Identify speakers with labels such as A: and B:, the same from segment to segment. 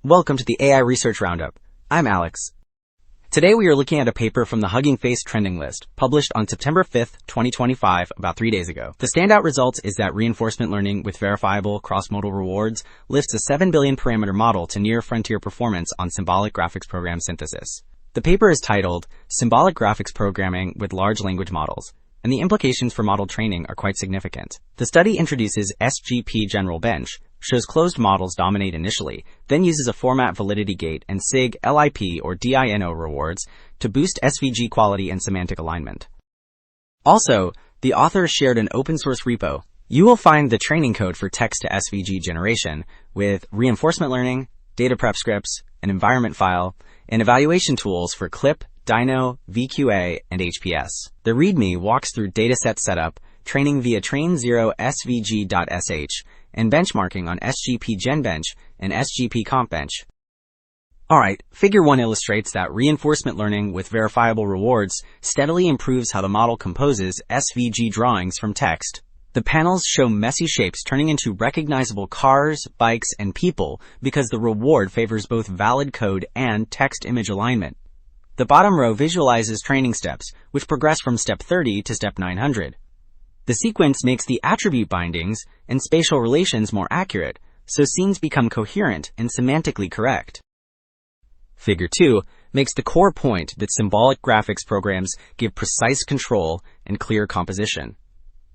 A: Welcome to the AI Research Roundup. I'm Alex. Today we are looking at a paper from the Hugging Face trending list, published on September 5th, 2025, about 3 days ago. The standout results is that reinforcement learning with verifiable cross-modal rewards lifts a 7 billion parameter model to near-frontier performance on symbolic graphics program synthesis. The paper is titled Symbolic Graphics Programming with Large Language Models, and the implications for model training are quite significant. The study introduces SGP-GenBench, shows closed models dominate initially, then uses a format-validity gate and SIG, LIP, or DINO rewards to boost SVG quality and semantic alignment. Also, the authors shared an open-source repo. You will find the training code for text to SVG generation with reinforcement learning, data prep scripts, an environment file, and evaluation tools for CLIP, Dino, VQA, and HPS. The README walks through dataset setup, training via train0svg.sh, and benchmarking on SGP-GenBench and SGP-GenBench. Alright, Figure 1 illustrates that reinforcement learning with verifiable rewards steadily improves how the model composes SVG drawings from text. The panels show messy shapes turning into recognizable cars, bikes, and people because the reward favors both valid code and text-image alignment. The bottom row visualizes training steps, which progress from step 30 to step 900. The sequence makes the attribute bindings and spatial relations more accurate, so scenes become coherent and semantically correct. Figure 2 makes the core point that symbolic graphics programs give precise control and clear composition.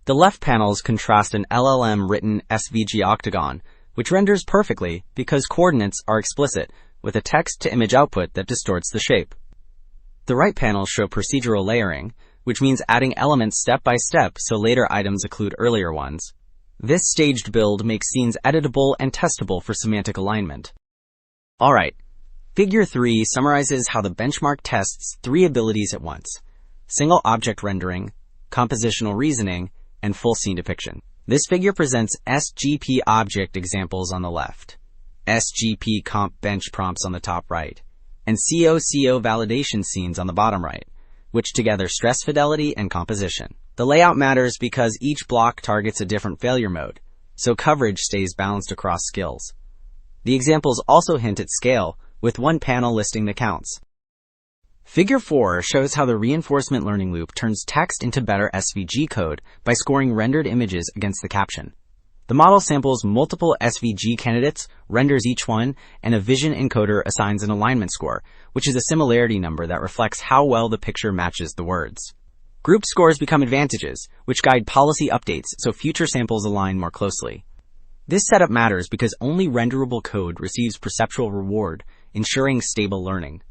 A: The left panels contrast an LLM-written SVG octagon, which renders perfectly because coordinates are explicit, with a text-to-image output that distorts the shape. The right panels show procedural layering, which means adding elements step by step so later items include earlier ones. This staged build makes scenes editable and testable for semantic alignment. Alright, Figure 3 summarizes how the benchmark tests 3 abilities at once: single object rendering, compositional reasoning, and full scene depiction. This figure presents SGP object examples on the left, SGP-GenBench prompts on the top right, and COCO validation scenes on the bottom right, which together stress fidelity and composition. The layout matters because each block targets a different failure mode, so coverage stays balanced across skills. The examples also hint at scale, with one panel listing the counts. Figure 4 shows how the reinforcement learning loop turns text into better SVG code by scoring rendered images against the caption. The model samples multiple SVG candidates, renders each one, and a vision encoder assigns an alignment score, which is a similarity number that reflects how well the picture matches the words. Grouped scores become advantages, which guide policy updates so future samples align more closely. This setup matters because only renderable code receives perceptual reward, ensuring stable learning.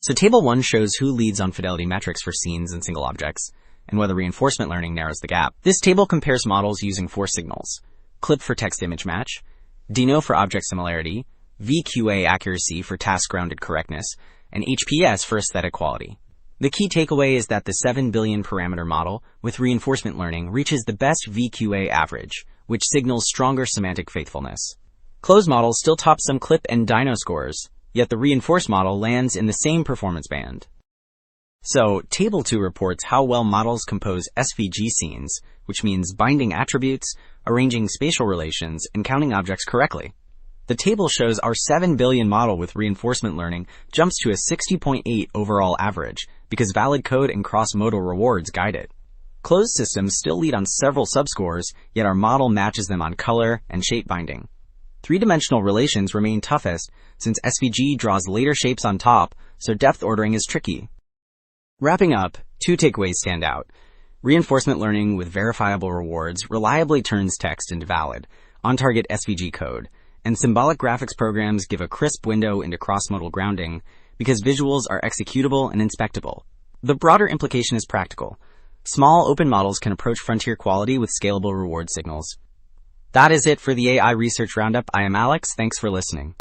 A: So Table 1 shows who leads on fidelity metrics for scenes and single objects, and whether reinforcement learning narrows the gap. This table compares models using 4 signals: CLIP for text-image match, Dino for object similarity, VQA accuracy for task-grounded correctness, and HPS for aesthetic quality. The key takeaway is that the 7 billion parameter model with reinforcement learning reaches the best VQA average, which signals stronger semantic faithfulness. Closed models still top some CLIP and Dino scores, yet the reinforced model lands in the same performance band. So, Table 2 reports how well models compose SVG scenes, which means binding attributes, arranging spatial relations, and counting objects correctly. The table shows our 7 billion model with reinforcement learning jumps to a 60.8 overall average because valid code and cross-modal rewards guide it. Closed systems still lead on several subscores, yet our model matches them on color and shape binding. Three-dimensional relations remain toughest since SVG draws later shapes on top, so depth ordering is tricky. Wrapping up, 2 takeaways stand out. Reinforcement learning with verifiable rewards reliably turns text into valid, on-target SVG code, and symbolic graphics programs give a crisp window into cross-modal grounding because visuals are executable and inspectable. The broader implication is practical. Small open models can approach frontier quality with scalable reward signals. That is it for the AI Research Roundup. I am Alex. Thanks for listening.